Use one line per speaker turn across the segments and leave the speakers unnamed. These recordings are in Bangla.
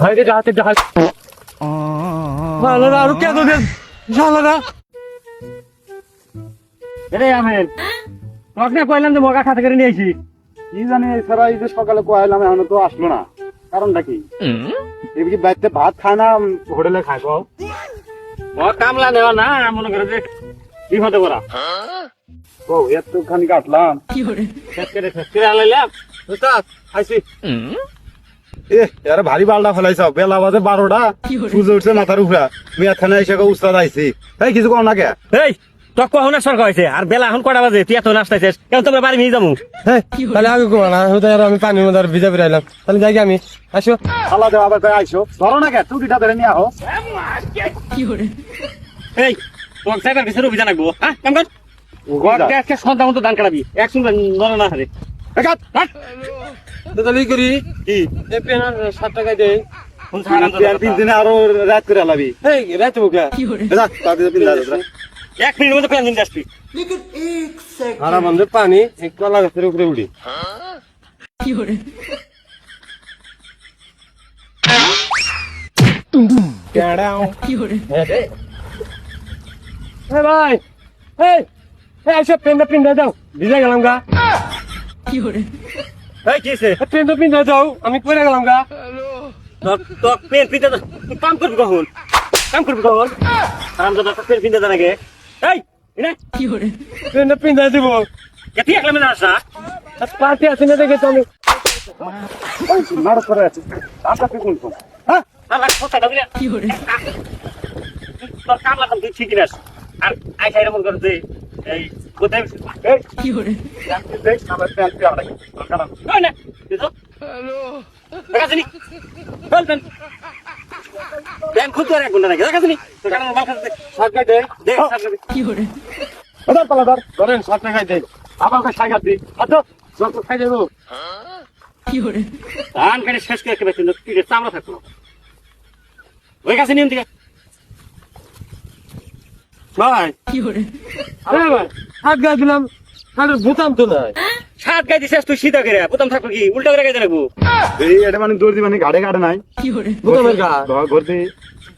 হাইরে যাতে জাহাজ ভালো আর কে তোদের শালারা
রে আমেন তোকে কইলাম যে মগা খাতে করে নিয়েছি কি জানি সারা এই যে সকালে কইলাম এখন তো আসলো না কারণটা কি এই যে বাইতে ভাত খায় না হোটেলে খায় কও ও কামলা নেওয়া না মনে করে যে কি হতে করা ও এত খানি কাটলাম কি হরে ফেসকে আলাইলাম উস্তাদ আইছি এ यार ভারী বালটা ফলাইছ বেলা বাজে 12টা সূর্য উঠছে মাথার উপরে মিয়া থানা এসে উস্তাদ আইছি এই কিছু কও না কে
এই তোক কখন সরকার হইছে আর বেলা এখন কটা বাজে তুই এত নাস্তাইছিস কেন তোমরা বাড়ি নিয়ে যাবো
তাহলে আগে ঘুমা না আমি পানির মধ্যে আর ভিজা বেরাইলাম তাহলে যাই আমি আসো
আল্লাহ দেওয়া আবার আইসো ধরো না কে চুটিটা ধরে নিয়ে আহো
কি হরে এই তোক সাইবার ভিতরে অভিযান রাখবো হ্যাঁ কাম কর ওকে আজকে সন্ধ্যা মতো ধান কাটাবি এক শুনবে নরে না হারে
একাত হাট
তাহলে করি
কি
এই পেনার 7 টাকা দেই
কোন ছাড়াম তো তিন দিনে আরো রাত করে লাবি
এই রাতে মুখে
কি হরে
যা তাদের পিন দাও
এক মিনিটের মধ্যে প্যান দিন আসবি
আর আমাদের পানি এক কলা গাছের উপরে উড়ি
কি হরে কি হরে
এ ভাই এই এই এসব পেনটা দাও ভিজে গেলাম গা
কি হরে
এই কিসে পেনটা দাও আমি পড়ে গেলাম গা
তোক পেন পিতে কাম করবি কখন কাম করবি কখন কাম তো পেন পিতে জানা গে এই ইনে কি হরে
পেনটা দিব
কেতি একলা মেনা আসা
পার্টি আছে না দেখে তো আমি
মার করে আছে আপনি কি কোন হ্যাঁ
আমার কথাটা বলে কি হরে তোর কাম লাগাম তুই ঠিক না আর আই খাইরে মন করতে এই কোথায় এই কি হরে
জানতে দেখ আমার প্যান পিয়া লাগে কারণ
ওই না দেখো হ্যালো দেখাছনি বলতেন ব্যাংক খুব করে এক ঘন্টা নাকি দেখাছনি তো কারণ মাল খাতে
সাজগাই দে
দেখ কি হরে
ওদার পালাদার ধরেন 7 টাকা দে আমাকে সাইগাত দি আচ্ছা যত খাই দেবো
কি হরে ধান কেটে শেষ করে রেখে বেছেন কি চামড়া থাকলো ওই কাছে নিয়ম দিকে
ভাই
কি হরে
আরে ভাই হাত গায়ে দিলাম আর বুতাম তো নাই
সাত গাই দিছিস তুই সিধা করে বোতাম থাকবো কি উল্টা করে গাইতে রাখবো
এই এটা মানে দৌড় দিবানি ঘাড়ে ঘাড়ে নাই
কি হরে
বুতামের গা
ঘরতে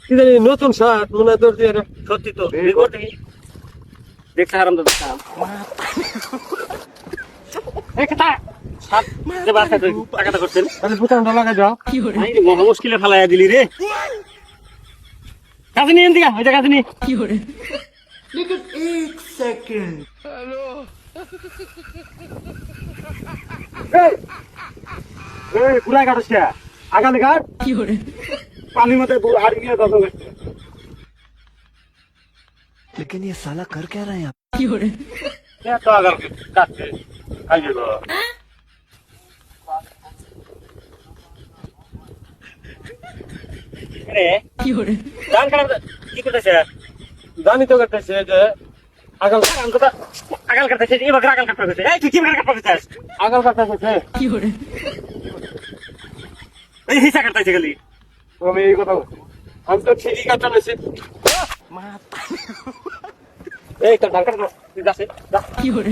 কি জানি নতুন শার্ট মনে হয় তোর দিয়ে
সত্যি তো করতে কি দেখছ আরাম তো দেখছ এই কথা সাত যে বাসা তুই টাকাটা করছেন
তাহলে বুতামটা লাগাই দাও
কি হরে এই মহা মুশকিলে ফেলাইয়া দিলি রে কাছে নিয়ে দিগা ওই কাছে নি কি হরে
लेकिन एक सेकंड
এই পুরাই কাটছ কে আগালে ঘাট
কি হরে
পানির মধ্যে হাড় গিয়ে দশ
लेकिन ये साला कर क्या रहा है यहाँ
কি হরে
তো আগাল কাটছে খাই যাবো
রে কি হরে ধান কাটা কি করতেছে
জানি তো করতেছে যে আগাল
আগাল কাটতেছে এবার আগাল কাটতেছে এই তুই কি আগাল কাটতেছিস
আগাল কাটতেছে
কি হরে এই হিসা কাটতেছে গলি
আমি এই কথা বলছি। আমি তো ঠিকই কাটাইছি
এই তো ধান কাটা তুই যাচ্ছে যা কি হরে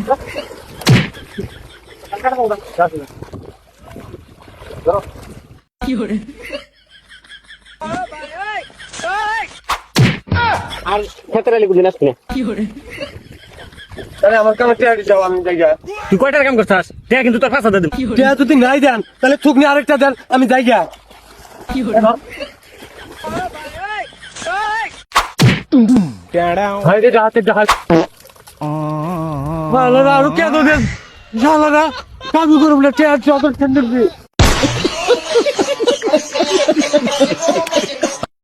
ধান কাটা দাও যাচ্ছে কি হরে আর ক্ষেত্রে লিখু দিনাস কিনা কি হরে
তাহলে আমার কাছে টিয়া যাও আমি জায়গা
তুই কয়টার কাম করছাস টিয়া কিন্তু তোর 5,000 দেব কি হরে
টিয়া যদি নাই দেন তাহলে থুকনি আরেকটা দেন আমি জায়গা
কি হরে
হাইরে যাতে জাহাজ ভালো আর কে তোদের শালারা কাজু করে বলে টিয়া যত টেন্ডার